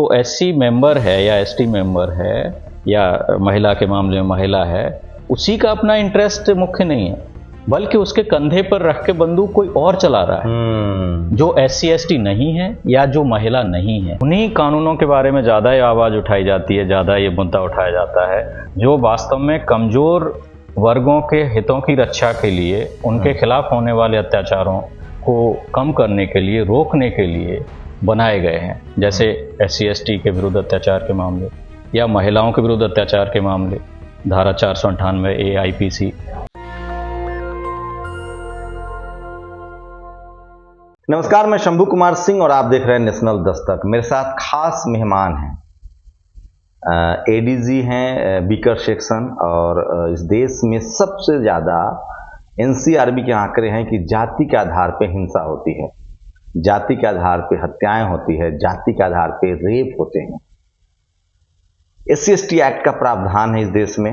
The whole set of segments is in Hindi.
तो एससी मेंबर है या एसटी मेंबर है या महिला के मामले में महिला है, उसी का अपना इंटरेस्ट मुख्य नहीं है, बल्कि उसके कंधे पर रख के बंदूक कोई और चला रहा है जो एससी एसटी नहीं है या जो महिला नहीं है। उन्हीं कानूनों के बारे में ज़्यादा ये आवाज़ उठाई जाती है, ज़्यादा ये मुद्दा उठाया जाता है, जो वास्तव में कमज़ोर वर्गों के हितों की रक्षा के लिए, उनके खिलाफ होने वाले अत्याचारों को कम करने के लिए, रोकने के लिए बनाए गए हैं। जैसे एससी एसटी के विरुद्ध अत्याचार के मामले या महिलाओं के विरुद्ध अत्याचार के मामले, धारा 498A आईपीसी। नमस्कार, मैं शंभू कुमार सिंह और आप देख रहे हैं नेशनल दस्तक। मेरे साथ खास मेहमान हैं, एडीजी हैं बीकर सेक्शन, और इस देश में सबसे ज़्यादा एनसीआरबी के आंकड़े हैं कि जाति के आधार पर हिंसा होती है, जाति के आधार पर हत्याएं होती है, जाति के आधार पर रेप होते हैं। एससी एसटी एक्ट का प्रावधान है इस देश में।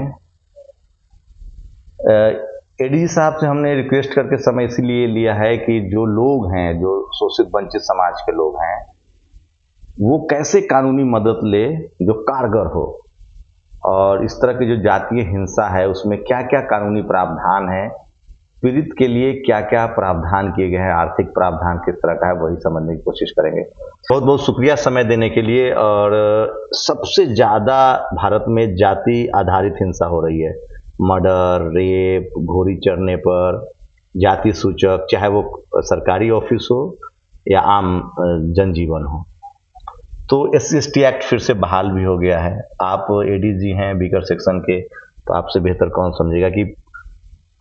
एडीजी साहब से हमने रिक्वेस्ट करके समय इसीलिए लिया है कि जो लोग हैं, जो शोषित वंचित समाज के लोग हैं, वो कैसे कानूनी मदद ले जो कारगर हो, और इस तरह की जो जातीय हिंसा है उसमें क्या क्या कानूनी प्रावधान है, पीड़ित के लिए क्या क्या प्रावधान किए गए हैं, आर्थिक प्रावधान किस तरह का है, वही समझने की कोशिश करेंगे। बहुत बहुत शुक्रिया समय देने के लिए। और सबसे ज़्यादा भारत में जाति आधारित हिंसा हो रही है, मर्डर, रेप, घोड़ी चढ़ने पर, जाति सूचक, चाहे वो सरकारी ऑफिस हो या आम जनजीवन हो। तो एससी एसटी एक्ट फिर से बहाल भी हो गया है। आप एडीजी हैं बीकर सेक्शन के, तो आपसे बेहतर कौन समझेगा कि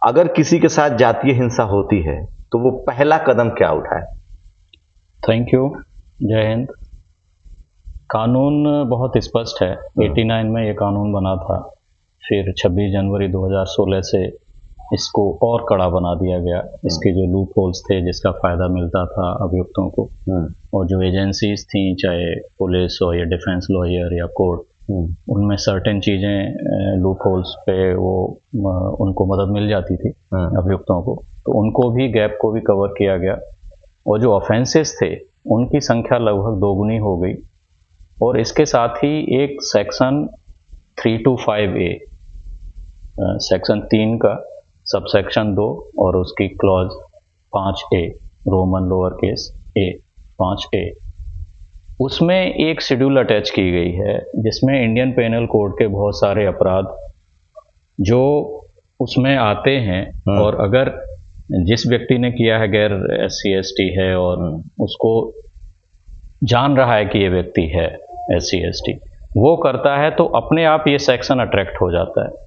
अगर किसी के साथ जातीय हिंसा होती है तो वो पहला कदम क्या उठाए? थैंक यू, जय हिंद। कानून बहुत स्पष्ट है। 89 में ये कानून बना था, फिर 26 जनवरी 2016 से इसको और कड़ा बना दिया गया। इसके जो लूप होल्स थे जिसका फ़ायदा मिलता था अभियुक्तों को, और जो एजेंसीज थी, चाहे पुलिस हो या डिफेंस लॉयर या कोर्ट, उनमें सर्टेन चीज़ें लूप होल्स पे वो उनको मदद मिल जाती थी अभियुक्तों को, तो उनको भी, गैप को भी कवर किया गया। और जो ऑफेंसेस थे उनकी संख्या लगभग दोगुनी हो गई। और इसके साथ ही एक सेक्शन 325A, सेक्शन 3 का सबसेक्शन 2 और उसकी clause 5A, Roman lower case A 5A, उसमें एक शेड्यूल अटैच की गई है जिसमें इंडियन पेनल कोड के बहुत सारे अपराध जो उसमें आते हैं, और अगर जिस व्यक्ति ने किया है, गैर एससी एसटी है और उसको जान रहा है कि ये व्यक्ति है एससी एसटी, वो करता है, तो अपने आप ये सेक्शन अट्रैक्ट हो जाता है।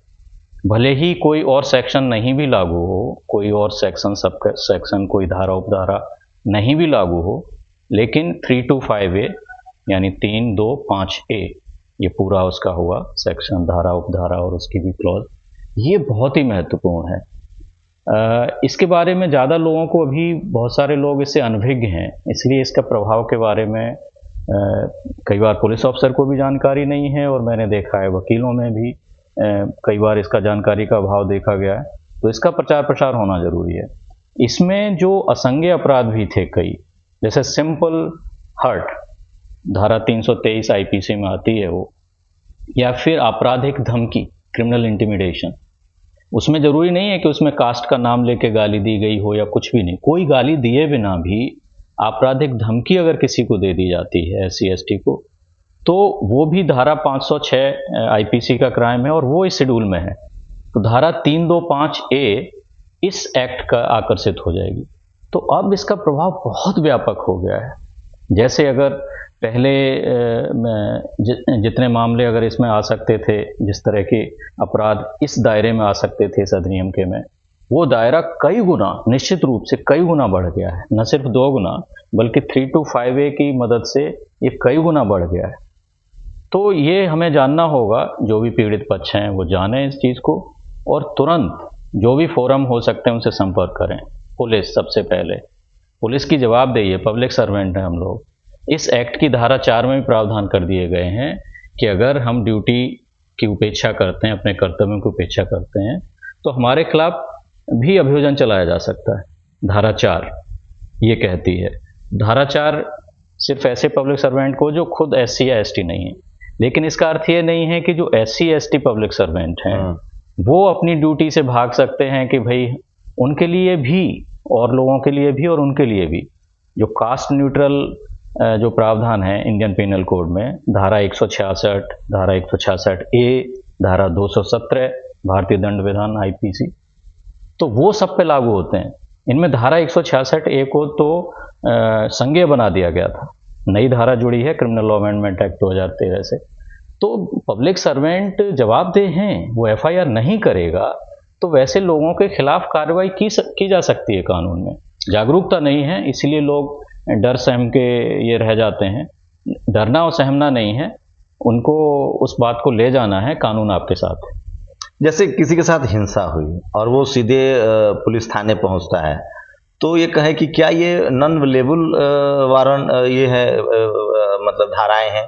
भले ही कोई और सेक्शन नहीं भी लागू हो, कोई और सेक्शन, सब सेक्शन, कोई धारा उपधारा नहीं भी लागू हो, लेकिन 325A यानी 325A ये पूरा उसका हुआ सेक्शन, धारा उपधारा और उसकी भी क्लॉज, ये बहुत ही महत्वपूर्ण है। इसके बारे में ज़्यादा लोगों को, अभी बहुत सारे लोग इससे अनभिज्ञ हैं, इसलिए इसका प्रभाव के बारे में कई बार पुलिस अफसर को भी जानकारी नहीं है, और मैंने देखा है वकीलों में भी कई बार इसका जानकारी का अभाव देखा गया है। तो इसका प्रचार प्रसार होना जरूरी है। इसमें जो असंज्ञेय अपराध भी थे कई, जैसे सिंपल हर्ट, धारा 323 आईपीसी में आती है वो, या फिर आपराधिक धमकी, क्रिमिनल इंटिमिडेशन। उसमें जरूरी नहीं है कि उसमें कास्ट का नाम लेके गाली दी गई हो या कुछ भी नहीं, कोई गाली दिए बिना भी आपराधिक धमकी अगर किसी को दे दी जाती है एससी एसटी को, तो वो भी धारा 506 आईपीसी का क्राइम है, और वो इस शेड्यूल में है। तो धारा 325A इस एक्ट का आकर्षित हो जाएगी। तो अब इसका प्रभाव बहुत व्यापक हो गया है। जैसे अगर पहले जितने मामले अगर इसमें आ सकते थे, जिस तरह के अपराध इस दायरे में आ सकते थे इस अधिनियम के में, वो दायरा कई गुना, निश्चित रूप से कई गुना बढ़ गया है। न सिर्फ 2 गुना, बल्कि 325A की मदद से ये कई गुना बढ़ गया है। तो ये हमें जानना होगा, जो भी पीड़ित पक्ष हैं वो जानें इस चीज़ को, और तुरंत जो भी फोरम हो सकते हैं उनसे संपर्क करें। पुलिस, सबसे पहले पुलिस की जवाबदेही है, पब्लिक सर्वेंट हैं हम लोग। इस एक्ट की धारा 4 में भी प्रावधान कर दिए गए हैं कि अगर हम ड्यूटी की उपेक्षा करते हैं, अपने कर्तव्यों की उपेक्षा करते हैं, तो हमारे खिलाफ भी अभियोजन चलाया जा सकता है। धारा 4 ये कहती है। धारा 4 सिर्फ ऐसे पब्लिक सर्वेंट को जो खुद SC या ST नहीं है। लेकिन इसका अर्थ ये नहीं है कि जो SC ST पब्लिक सर्वेंट हैं वो अपनी ड्यूटी से भाग सकते हैं कि भाई उनके लिए भी और लोगों के लिए भी और उनके लिए भी जो कास्ट न्यूट्रल जो प्रावधान है इंडियन पिनल कोड में, धारा 166, धारा 166A, धारा 217 भारतीय दंड विधान IPC, तो वो सब पे लागू होते हैं। इनमें धारा 166A को तो संज्ञेय बना दिया गया था, नई धारा जुड़ी है क्रिमिनल लॉ अमेंडमेंट एक्ट 2013 से। तो पब्लिक सर्वेंट जवाबदेह हैं, वो FIR नहीं करेगा तो वैसे लोगों के खिलाफ कार्रवाई की जा सकती है कानून में। जागरूकता नहीं है, इसलिए लोग डर सहम के ये रह जाते हैं। डरना और सहमना नहीं है, उनको उस बात को ले जाना है, कानून आपके साथ है। जैसे किसी के साथ हिंसा हुई और वो सीधे पुलिस थाने पहुंचता है, तो ये कहे कि क्या ये नॉन अवेलेबल वारंट ये है मतलब धाराएं हैं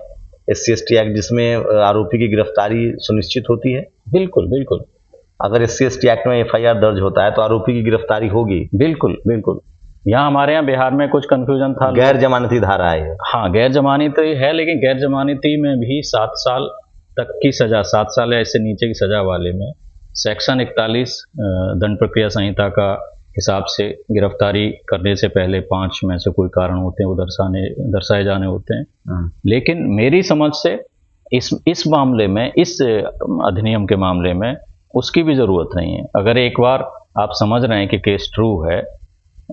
SC ST एक्ट जिसमें आरोपी की गिरफ्तारी सुनिश्चित होती है? बिल्कुल बिल्कुल। अगर SC ST एक्ट में FIR दर्ज होता है तो आरोपी की गिरफ्तारी होगी? बिल्कुल बिल्कुल। यहाँ हमारे यहाँ बिहार में कुछ कंफ्यूजन था। गैर जमानती धारा है। हाँ, गैर जमानती है, लेकिन गैर जमानती में भी 7 साल तक की सजा, 7 साल या इससे नीचे की सजा वाले में सेक्शन 41 दंड प्रक्रिया संहिता का हिसाब से गिरफ्तारी करने से पहले 5 में से कोई कारण होते हैं वो दर्शाए जाने होते हैं। लेकिन मेरी समझ से इस मामले में, इस अधिनियम के मामले में उसकी भी ज़रूरत नहीं है। अगर एक बार आप समझ रहे हैं कि केस ट्रू है,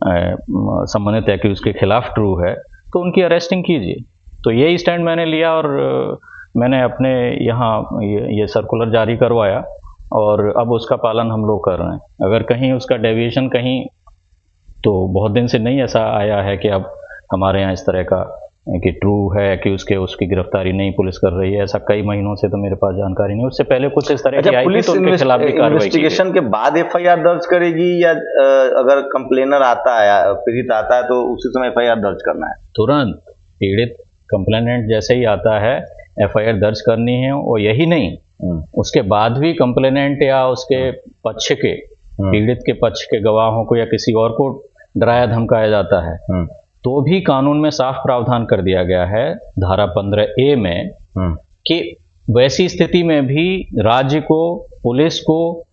संबंधित एक्यूज के खिलाफ ट्रू है, तो उनकी अरेस्टिंग कीजिए। तो यही स्टैंड मैंने लिया और मैंने अपने यहाँ ये सर्कुलर जारी करवाया और अब उसका पालन हम लोग कर रहे हैं। अगर कहीं उसका डेविएशन कहीं, तो बहुत दिन से नहीं ऐसा आया है कि अब हमारे यहाँ इस तरह का कि ट्रू है कि उसकी गिरफ्तारी नहीं पुलिस कर रही है, ऐसा कई महीनों से तो मेरे पास जानकारी नहीं। उससे पहले कुछ इस तरह की आई थी तो उनके खिलाफ भी कार्रवाई इन्वेस्टिगेशन के बाद FIR दर्ज करेगी या अगर कंप्लेनर आता है, पीड़ित आता है तो उसी समय FIR दर्ज करना है? तुरंत पीड़ित कंप्लेनेंट जैसे ही आता है FIR दर्ज करनी है। और यही नहीं, उसके बाद भी कंप्लेनेंट या उसके पक्ष के, पीड़ित के पक्ष के गवाहों को या किसी और को डराया धमकाया जाता है तो भी कानून में साफ प्रावधान कर दिया गया है धारा 15A में कि वैसी स्थिति में भी राज्य को, पुलिस को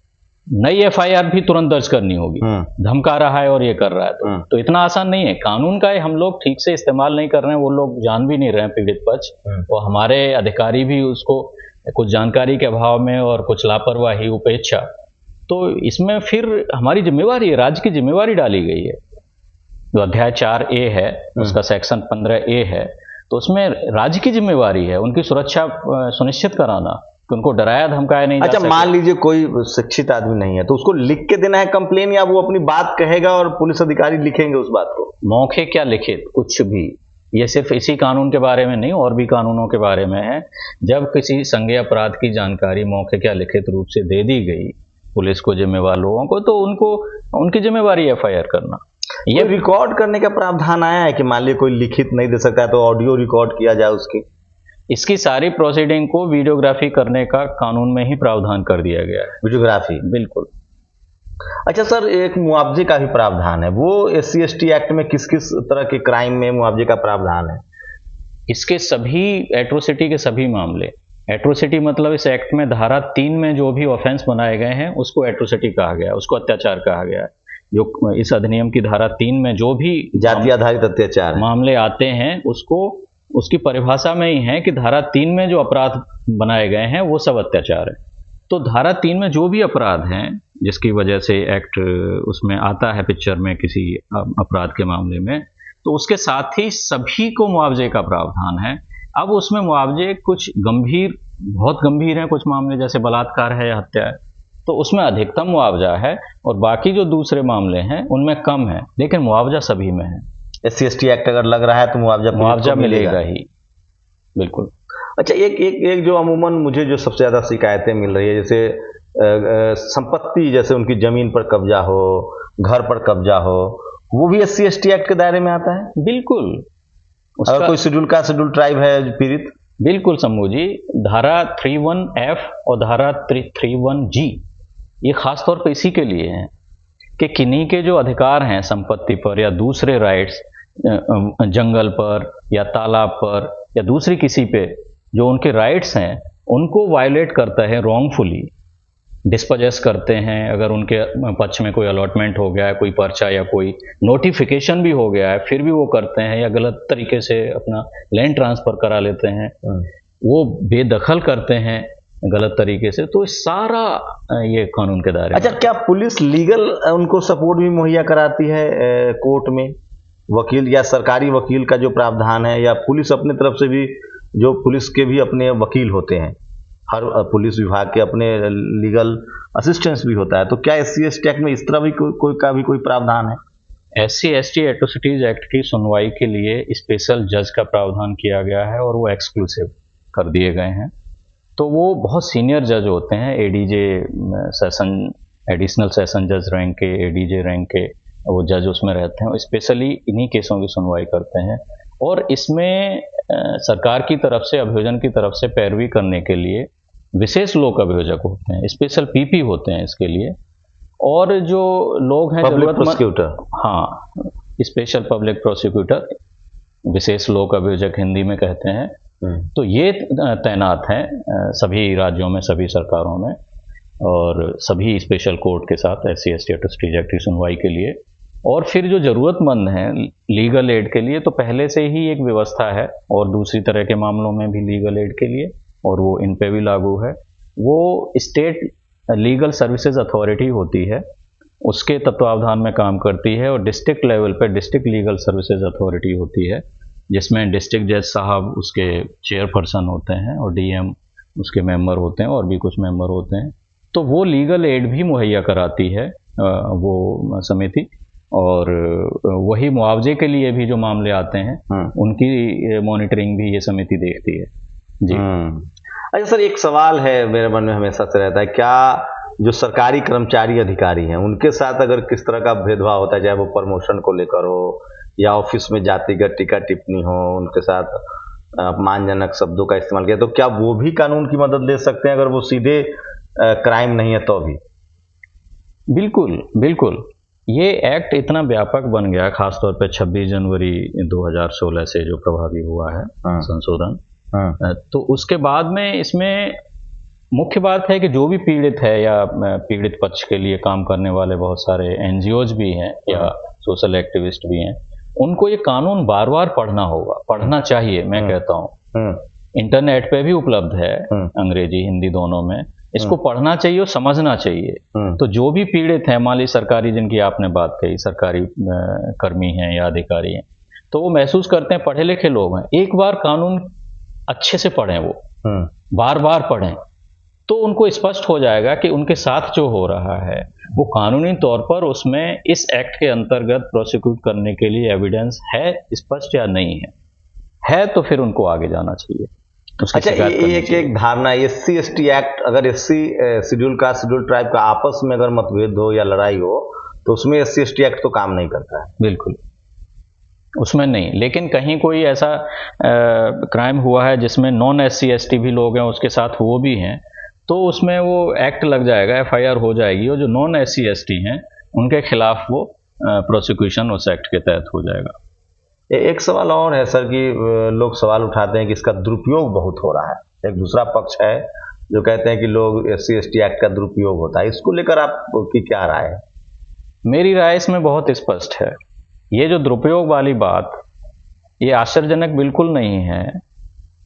नई FIR भी तुरंत दर्ज करनी होगी। धमका रहा है और ये कर रहा है तो इतना आसान नहीं है। कानून का हम लोग ठीक से इस्तेमाल नहीं कर रहे हैं, वो लोग जान भी नहीं रहे हैं पीड़ित पक्ष, और हमारे अधिकारी भी उसको कुछ जानकारी के अभाव में और कुछ लापरवाही, उपेक्षा, तो इसमें फिर हमारी जिम्मेवारी है, राज्य की जिम्मेवारी डाली गई है। जो अध्याय 4A है उसका सेक्शन 15A है, तो उसमें राज्य की जिम्मेवारी है उनकी सुरक्षा सुनिश्चित कराना कि उनको डराया धमकाया नहीं जा सके। अच्छा, मान लीजिए कोई शिक्षित आदमी नहीं है तो उसको लिख के देना है कंप्लेन, या वो अपनी बात कहेगा और पुलिस अधिकारी लिखेंगे उस बात को? मौखिक क्या लिखित, कुछ भी। ये सिर्फ इसी कानून के बारे में नहीं, और भी कानूनों के बारे में है। जब किसी संज्ञेय अपराध की जानकारी मौखिक या लिखित रूप से दे दी गई पुलिस को, जिम्मेवार लोगों को, तो उनकी जिम्मेवारी FIR करना। ये रिकॉर्ड करने का प्रावधान आया है कि मान लीजिए कोई लिखित नहीं दे सकता है तो ऑडियो रिकॉर्ड किया जाए उसकी? इसकी सारी प्रोसीडिंग को वीडियोग्राफी करने का कानून में ही प्रावधान कर दिया गया है। वीडियोग्राफी? बिल्कुल। अच्छा सर, एक मुआवजे का भी प्रावधान है, वो SC ST एक्ट में किस किस तरह के क्राइम में मुआवजे का प्रावधान है? इसके सभी एट्रोसिटी के सभी मामले, एट्रोसिटी मतलब इस एक्ट में धारा 3 में जो भी ऑफेंस बनाए गए हैं उसको एट्रोसिटी कहा गया है, उसको अत्याचार कहा गया है। जो इस अधिनियम की धारा 3 में जो भी जाति आधारित अत्याचार मामले आते हैं उसकी परिभाषा में ही है कि धारा 3 में जो अपराध बनाए गए हैं वो सब अत्याचार है। तो धारा 3 में जो भी अपराध हैं जिसकी वजह से एक्ट उसमें आता है पिक्चर में किसी अपराध के मामले में, तो उसके साथ ही सभी को मुआवजे का प्रावधान है। अब उसमें मुआवजे कुछ गंभीर, बहुत गंभीर हैं, कुछ मामले जैसे बलात्कार है या हत्या है, तो उसमें अधिकतम मुआवजा है, और बाकी जो दूसरे मामले हैं उनमें कम है, लेकिन मुआवजा सभी में है। SC ST एक्ट अगर लग रहा है तो मुआवजा मिलेगा ही, बिल्कुल। अच्छा, एक जो अमूमन मुझे जो सबसे ज्यादा शिकायतें मिल रही है, जैसे संपत्ति, जैसे उनकी जमीन पर कब्जा हो, घर पर कब्जा हो, वो भी SC ST एक्ट के दायरे में आता है? बिल्कुल। अगर कोई शेड्यूल ट्राइब है पीड़ित? बिल्कुल शंभू जी, धारा 31F और धारा 31G ये खास तौर पर इसी के लिए हैं कि किन्हीं के जो अधिकार हैं संपत्ति पर या दूसरे राइट्स जंगल पर या तालाब पर या दूसरी किसी पे जो उनके राइट्स हैं उनको वायलेट करता है, रॉन्गफुली डिस्पोजेस करते हैं, अगर उनके पक्ष में कोई अलॉटमेंट हो गया है, कोई पर्चा या कोई नोटिफिकेशन भी हो गया है, फिर भी वो करते हैं, या गलत तरीके से अपना लैंड ट्रांसफर करा लेते हैं, वो बेदखल करते हैं गलत तरीके से, तो सारा ये कानून के दायरे। अच्छा, क्या पुलिस लीगल उनको सपोर्ट भी मुहैया कराती है कोर्ट में? वकील या सरकारी वकील का जो प्रावधान है, या पुलिस अपने तरफ से भी, जो पुलिस के भी अपने वकील होते हैं, हर पुलिस विभाग के अपने लीगल असिस्टेंस भी होता है, तो क्या SC/ST एक्ट में इस तरह भी कोई प्रावधान है? SC/ST एट्रोसिटीज एक्ट की सुनवाई के लिए स्पेशल जज का प्रावधान किया गया है और वो एक्सक्लूसिव कर दिए गए हैं। तो वो बहुत सीनियर जज होते हैं, ADJ सेशन, एडिशनल सेशन जज रैंक के, ADJ रैंक के वो जज उसमें रहते हैं, स्पेशली इन्हीं केसों की सुनवाई करते हैं। और इसमें सरकार की तरफ से, अभियोजन की तरफ से पैरवी करने के लिए विशेष लोक अभियोजक होते हैं, स्पेशल PP होते हैं इसके लिए। और जो लोग हैं पब्लिक प्रोसिक्यूटर, हाँ, स्पेशल पब्लिक प्रोसिक्यूटर, विशेष लोक अभियोजक हिंदी में कहते हैं, तो ये तैनात हैं सभी राज्यों में, सभी सरकारों में, और सभी स्पेशल कोर्ट के साथ SC/ST एट्रोसिटीज एक्ट की सुनवाई के लिए। और फिर जो ज़रूरतमंद हैं लीगल एड के लिए, तो पहले से ही एक व्यवस्था है, और दूसरी तरह के मामलों में भी लीगल एड के लिए, और वो इन पे भी लागू है। वो स्टेट लीगल सर्विसेज अथॉरिटी होती है, उसके तत्वावधान में काम करती है, और डिस्ट्रिक्ट लेवल पे डिस्ट्रिक्ट लीगल सर्विसेज अथॉरिटी होती है, जिसमें डिस्ट्रिक्ट जज साहब उसके चेयरपर्सन होते हैं, और DM उसके मेंबर होते हैं, और भी कुछ मेंबर होते हैं। तो वो लीगल एड भी मुहैया कराती है वो समिति, और वही मुआवजे के लिए भी जो मामले आते हैं उनकी मॉनिटरिंग भी ये समिति देखती है जी। अच्छा सर, एक सवाल है मेरे मन में हमेशा से रहता है, क्या जो सरकारी कर्मचारी अधिकारी हैं उनके साथ अगर किस तरह का भेदभाव होता है, चाहे वो प्रमोशन को लेकर हो या ऑफिस में जातिगत टीका टिप्पणी हो, उनके साथ अपमानजनक शब्दों का इस्तेमाल किया, तो क्या वो भी कानून की मदद ले सकते हैं अगर वो सीधे क्राइम नहीं है तो भी? बिल्कुल बिल्कुल, ये एक्ट इतना व्यापक बन गया, खासतौर पे 26 जनवरी 2016 से जो प्रभावी हुआ है संशोधन, तो उसके बाद में इसमें मुख्य बात है कि जो भी पीड़ित है या पीड़ित पक्ष के लिए काम करने वाले बहुत सारे NGOs भी हैं या सोशल एक्टिविस्ट भी हैं, उनको ये कानून बार बार पढ़ना होगा, पढ़ना चाहिए। मैं कहता हूँ इंटरनेट पे भी उपलब्ध है, अंग्रेजी हिंदी दोनों में, इसको पढ़ना चाहिए और समझना चाहिए। तो जो भी पीड़ित हैं, मान ली सरकारी, जिनकी आपने बात कही, सरकारी कर्मी हैं या अधिकारी हैं, तो वो महसूस करते हैं, पढ़े लिखे लोग हैं, एक बार कानून अच्छे से पढ़ें, वो बार बार पढ़ें, तो उनको स्पष्ट हो जाएगा कि उनके साथ जो हो रहा है वो कानूनी तौर पर उसमें इस एक्ट के अंतर्गत प्रोसिक्यूट करने के लिए एविडेंस है स्पष्ट या नहीं है तो फिर उनको आगे जाना चाहिए। अच्छा, ये एक धारणा, SC/ST एक्ट, अगर SC schedule caste schedule tribe का आपस में अगर मतभेद हो या लड़ाई हो तो उसमें SC/ST एक्ट तो काम नहीं करता है। बिल्कुल, उसमें नहीं, लेकिन कहीं कोई ऐसा क्राइम हुआ है जिसमें नॉन SC/ST भी लोग हैं, उसके साथ वो भी हैं, तो उसमें वो एक्ट लग जाएगा, FIR हो जाएगी, और जो नॉन SC/ST हैं उनके खिलाफ वो प्रोसिक्यूशन उस एक्ट के तहत हो जाएगा। एक सवाल और है सर कि लोग सवाल उठाते हैं कि इसका दुरुपयोग बहुत हो रहा है। एक दूसरा पक्ष है जो कहते हैं कि लोग SC/ST एक्ट का दुरुपयोग होता है, इसको लेकर आपकी क्या राय है? मेरी राय इसमें बहुत स्पष्ट है। ये जो दुरुपयोग वाली बात, ये आश्चर्यजनक बिल्कुल नहीं है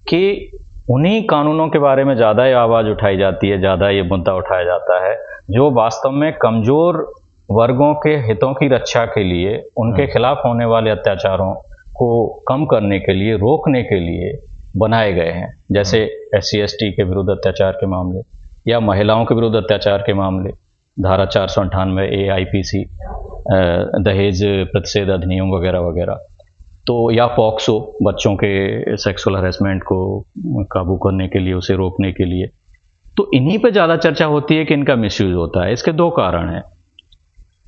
कि उन्हीं कानूनों के बारे में ज़्यादा ये आवाज़ उठाई जाती है, ज़्यादा ये मुद्दा उठाया जाता है जो वास्तव में कमज़ोर वर्गों के हितों की रक्षा के लिए, उनके खिलाफ होने वाले अत्याचारों को कम करने के लिए, रोकने के लिए बनाए गए हैं। जैसे SC/ST के विरुद्ध अत्याचार के मामले या महिलाओं के विरुद्ध अत्याचार के मामले, धारा 498A IPC, दहेज प्रतिषेध अधिनियम वगैरह वगैरह, तो या पॉक्सो, बच्चों के सेक्सुअल हरेसमेंट को काबू करने के लिए, उसे रोकने के लिए। तो इन्हीं पे ज़्यादा चर्चा होती है कि इनका मिसयूज होता है। इसके दो कारण हैं।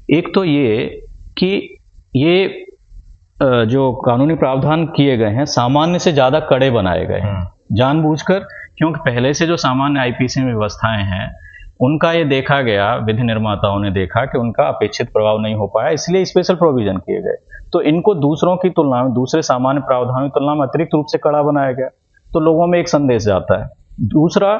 एक तो ये कि ये जो कानूनी प्रावधान किए गए हैं सामान्य से ज़्यादा कड़े बनाए गए हैं जानबूझकर, क्योंकि पहले से जो सामान्य IPC में व्यवस्थाएं हैं उनका ये देखा गया, विधि निर्माताओं ने देखा कि उनका अपेक्षित प्रभाव नहीं हो पाया, इसलिए स्पेशल प्रोविजन किए गए। तो इनको दूसरों की तुलना में, दूसरे सामान्य प्रावधानों की तुलना में अतिरिक्त रूप से कड़ा बनाया गया, तो लोगों में एक संदेश जाता है। दूसरा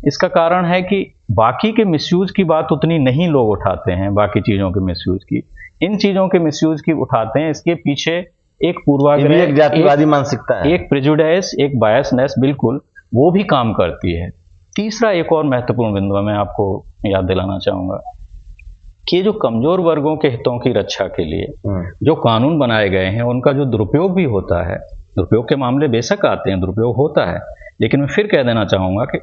इसका कारण है कि बाकी के मिसयूज की बात उतनी नहीं लोग उठाते हैं, बाकी चीजों के मिसयूज की, इन चीजों के मिसयूज की उठाते हैं। इसके पीछे एक पूर्वाग्रह, एक जातिवादी मानसिकता है, एक प्रेजुडिस, एक बायसनेस बिल्कुल वो भी काम करती है। तीसरा एक और महत्वपूर्ण बिंदु मैं आपको याद दिलाना चाहूंगा कि जो कमजोर वर्गों के हितों की रक्षा के लिए जो कानून बनाए गए हैं उनका जो दुरुपयोग भी होता है, दुरुपयोग के मामले बेशक आते हैं, दुरुपयोग होता है, लेकिन मैं फिर कह देना चाहूंगा कि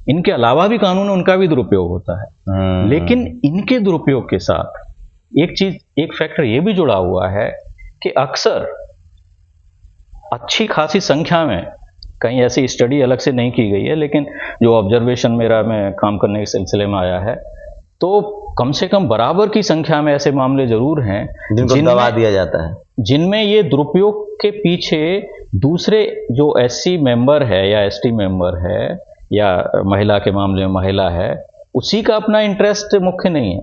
इनके अलावा भी कानून, उनका भी दुरुपयोग होता है। लेकिन इनके दुरुपयोग के साथ एक चीज, एक फैक्टर ये भी जुड़ा हुआ है कि अक्सर अच्छी खासी संख्या में, कहीं ऐसी स्टडी अलग से नहीं की गई है, लेकिन जो ऑब्जर्वेशन मेरा मैं काम करने के सिलसिले में आया है, तो कम से कम बराबर की संख्या में ऐसे मामले जरूर हैं जिनको दबा दिया जाता है, जिनमें ये दुरुपयोग के पीछे दूसरे जो एससी मेंबर है या एसटी मेंबर है या महिला के मामले में महिला है, उसी का अपना इंटरेस्ट मुख्य नहीं है,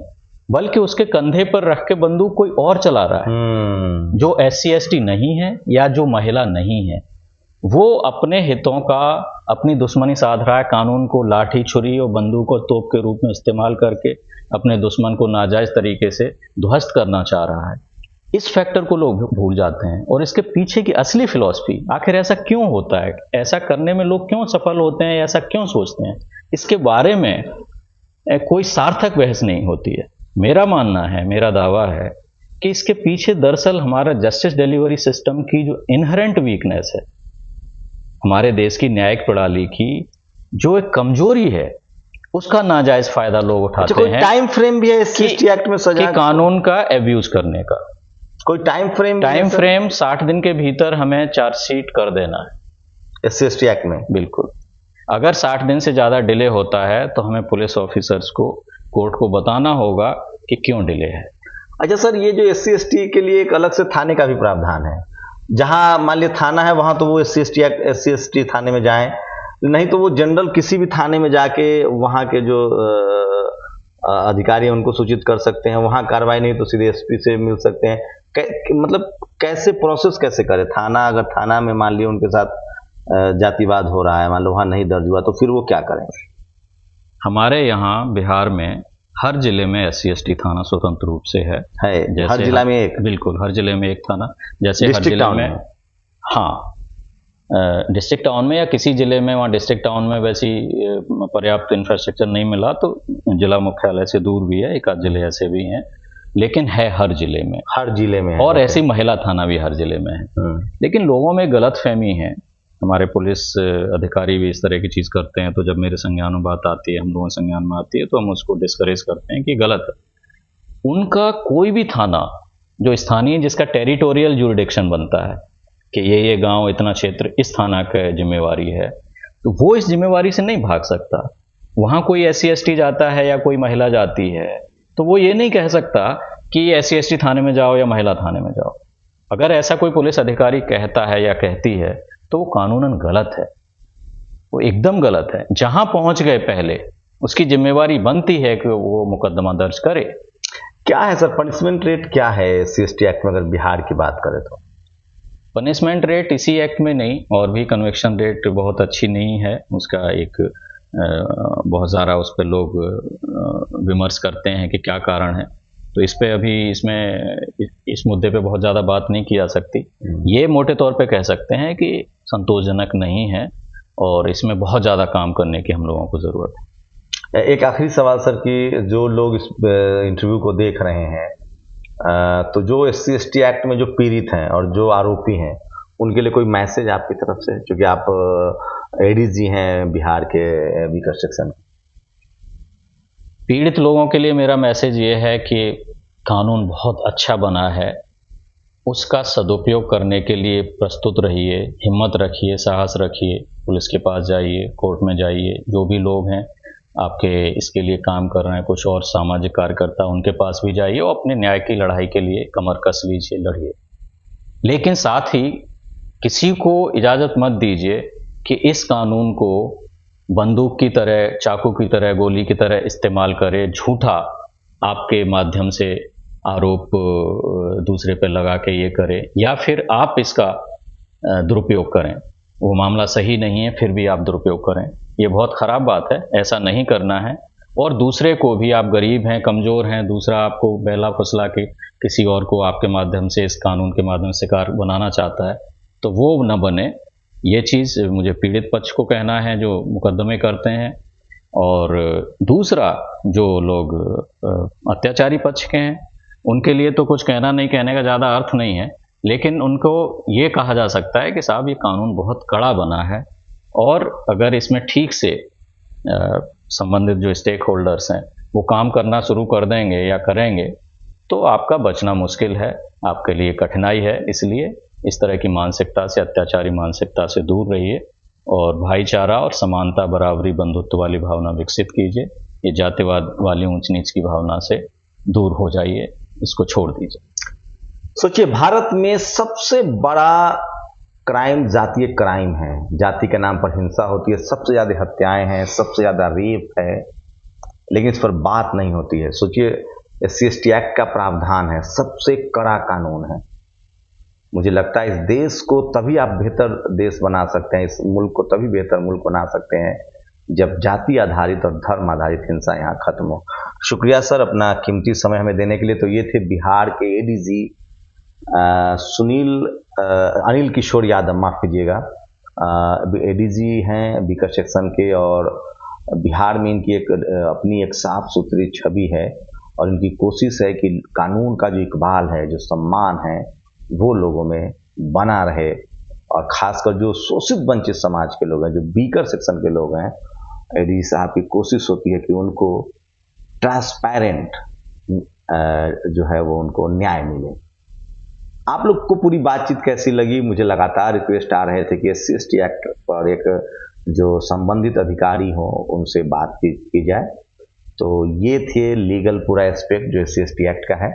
बल्कि उसके कंधे पर रख के बंदूक कोई और चला रहा है। जो एससी एसटी नहीं है या जो महिला नहीं है, वो अपने हितों का, अपनी दुश्मनी साध रहा है, कानून को लाठी, छुरी और बंदूक और तोप के रूप में इस्तेमाल करके अपने दुश्मन को नाजायज तरीके से ध्वस्त करना चाह रहा है। इस फैक्टर को लोग भूल जाते हैं और इसके पीछे की असली फिलॉसफी, आखिर ऐसा क्यों होता है, ऐसा करने में लोग क्यों सफल होते हैं, ऐसा क्यों सोचते हैं, इसके बारे में कोई सार्थक बहस नहीं होती है। मेरा मानना है, मेरा दावा है कि इसके पीछे दरअसल हमारा जस्टिस डिलीवरी सिस्टम की जो इनहेरेंट वीकनेस है, हमारे देश की न्यायिक प्रणाली की जो एक कमजोरी है, उसका नाजायज फायदा लोग उठाते हैं। टाइम फ्रेम भी है एससी एक्ट में सजा, कानून का एब्यूज करने का कोई टाइम फ्रेम? 60 दिन के भीतर हमें चार्जशीट कर देना है एससी एक्ट में। बिल्कुल, अगर 60 दिन से ज्यादा डिले होता है तो हमें पुलिस ऑफिसर्स को, कोर्ट को बताना होगा कि क्यों डिले है। अच्छा सर, ये जो एससी एसटी के लिए एक अलग से थाने का भी प्रावधान है, जहां मान लिया थाना है वहां तो वो एससी एसटी थाने में जाएं, नहीं तो वो जनरल किसी भी थाने में जाके वहां के जो अधिकारी हैं उनको सूचित कर सकते हैं, वहां कार्रवाई नहीं तो सीधे एसपी से मिल सकते हैं। मतलब कैसे प्रोसेस कैसे करें? थाना, अगर थाना में मान लिया उनके साथ जातिवाद हो रहा है, मान लो वहां नहीं दर्ज हुआ, तो फिर वो क्या करें? हमारे यहाँ बिहार में हर जिले में एससी एसटी थाना स्वतंत्र रूप से है। हर जिला में एक? बिल्कुल, हर जिले में एक थाना। जैसे हर जिले में, हाँ, डिस्ट्रिक्ट टाउन में या किसी जिले में, वहाँ डिस्ट्रिक्ट टाउन में वैसी पर्याप्त इंफ्रास्ट्रक्चर नहीं मिला तो जिला मुख्यालय से दूर भी है, एक आध जिले ऐसे भी हैं, लेकिन है हर जिले में। हर जिले में है। और ऐसी महिला थाना भी हर जिले में है। लेकिन लोगों में गलतफहमी है, हमारे पुलिस अधिकारी भी इस तरह की चीज करते हैं, तो जब मेरे संज्ञान में बात आती है, हम लोगों के संज्ञान में आती है, तो हम उसको डिस्करेज करते हैं कि गलत है। उनका कोई भी थाना जो स्थानीय, जिसका टेरिटोरियल जुरिडिक्शन बनता है कि ये गांव, इतना क्षेत्र इस थाना का जिम्मेवारी है, तो वो इस जिम्मेवारी से नहीं भाग सकता। वहां कोई एससी एसटी जाता है या कोई महिला जाती है, तो वो ये नहीं कह सकता कि एससी एसटी थाने में जाओ या महिला थाने में जाओ। अगर ऐसा कोई पुलिस अधिकारी कहता है या कहती है तो वो कानूनन गलत है, वो एकदम गलत है। जहां पहुंच गए पहले, उसकी जिम्मेवारी बनती है कि वो मुकदमा दर्ज करे। क्या है सर पनिशमेंट रेट, क्या है एससी एक्ट में अगर बिहार की बात करें तो? पनिशमेंट रेट इसी एक्ट में नहीं, और भी कन्विक्शन रेट बहुत अच्छी नहीं है, उसका एक बहुत ज़्यादा उस पर लोग विमर्श करते हैं कि क्या कारण है, तो इस पे अभी इस मुद्दे पे बहुत ज़्यादा बात नहीं की जा सकती। ये मोटे तौर पे कह सकते हैं कि संतोषजनक नहीं है और इसमें बहुत ज़्यादा काम करने की हम लोगों को ज़रूरत है। एक आखिरी सवाल सर, कि जो लोग इस इंटरव्यू को देख रहे हैं, तो जो एससी एसटी एक्ट में जो पीड़ित हैं और जो आरोपी हैं, उनके लिए कोई मैसेज आपकी तरफ से, क्योंकि आप एडीजी हैं बिहार के वीकर सेक्शन? पीड़ित लोगों के लिए मेरा मैसेज ये है कि कानून बहुत अच्छा बना है, उसका सदुपयोग करने के लिए प्रस्तुत रहिए, हिम्मत रखिए, साहस रखिए, पुलिस के पास जाइए, कोर्ट में जाइए, जो भी लोग हैं आपके इसके लिए काम कर रहे हैं, कुछ और सामाजिक कार्यकर्ता, उनके पास भी जाइए और अपने न्याय की लड़ाई के लिए कमर कस लीजिए, लड़िए। लेकिन साथ ही किसी को इजाज़त मत दीजिए कि इस कानून को बंदूक की तरह, चाकू की तरह, गोली की तरह इस्तेमाल करे, झूठा आपके माध्यम से आरोप दूसरे पे लगा के ये करें, या फिर आप इसका दुरुपयोग करें। वो मामला सही नहीं है फिर भी आप दुरुपयोग करें, ये बहुत ख़राब बात है, ऐसा नहीं करना है। और दूसरे को भी, आप गरीब हैं, कमज़ोर हैं, दूसरा आपको बहला फुसला के किसी और को आपके माध्यम से, इस कानून के माध्यम से शिकार बनाना चाहता है, तो वो न बने। ये चीज़ मुझे पीड़ित पक्ष को कहना है जो मुकदमे करते हैं। और दूसरा, जो लोग अत्याचारी पक्ष के हैं उनके लिए तो कुछ कहना नहीं, कहने का ज़्यादा अर्थ नहीं है, लेकिन उनको ये कहा जा सकता है कि साहब ये कानून बहुत कड़ा बना है, और अगर इसमें ठीक से संबंधित जो स्टेक होल्डर्स हैं वो काम करना शुरू कर देंगे या करेंगे तो आपका बचना मुश्किल है, आपके लिए कठिनाई है। इसलिए इस तरह की मानसिकता से, अत्याचारी मानसिकता से दूर रहिए और भाईचारा और समानता, बराबरी, बंधुत्व वाली भावना विकसित कीजिए। ये जातिवाद वाली ऊंच नीच की भावना से दूर हो जाइए, इसको छोड़ दीजिए। सोचिए, भारत में सबसे बड़ा क्राइम जातीय क्राइम है। जाति के नाम पर हिंसा होती है, सबसे ज़्यादा हत्याएं हैं, सबसे ज़्यादा रेप है, लेकिन इस पर बात नहीं होती है। सोचिए, SC/ST एक्ट का प्रावधान है, सबसे कड़ा कानून है। मुझे लगता है इस देश को तभी आप बेहतर देश बना सकते हैं, इस मुल्क को तभी बेहतर मुल्क बना सकते हैं जब जाति आधारित और धर्म आधारित हिंसा यहाँ खत्म हो। शुक्रिया सर, अपना कीमती समय हमें देने के लिए। तो ये थे बिहार के ADG अनिल किशोर यादव, माफ़ कीजिएगा, ADG हैं बीकर सेक्शन के, और बिहार में इनकी अपनी एक साफ सुथरी छवि है, और इनकी कोशिश है कि कानून का जो इकबाल है, जो सम्मान है, वो लोगों में बना रहे। और ख़ासकर जो शोषित वंचित समाज के लोग हैं, जो बीकर सेक्शन के लोग हैं, ADG साहब की कोशिश होती है कि उनको ट्रांसपेरेंट जो है वो उनको न्याय मिले। आप लोग को पूरी बातचीत कैसी लगी? मुझे लगातार रिक्वेस्ट आ रहे थे कि SC/ST एक्ट पर एक जो संबंधित अधिकारी हो उनसे बातचीत की जाए। तो ये थे लीगल पूरा एस्पेक्ट जो SC/ST एक्ट का है।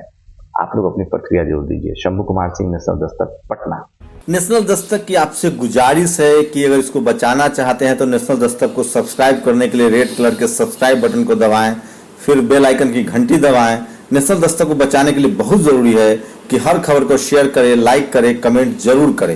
आप लोग अपनी प्रतिक्रिया जरूर दीजिए। शंभू कुमार सिंह, नेशनल दस्तक, पटना। नेशनल दस्तक की आपसे गुजारिश है कि अगर इसको बचाना चाहते हैं तो नेशनल दस्तक को सब्सक्राइब करने के लिए रेड कलर के सब्सक्राइब बटन को दबाएं, फिर बेल आइकन की घंटी दबाएं। नेशनल दस्तक को बचाने के लिए बहुत जरूरी है कि हर खबर को शेयर करें, लाइक करें, कमेंट जरूर करें।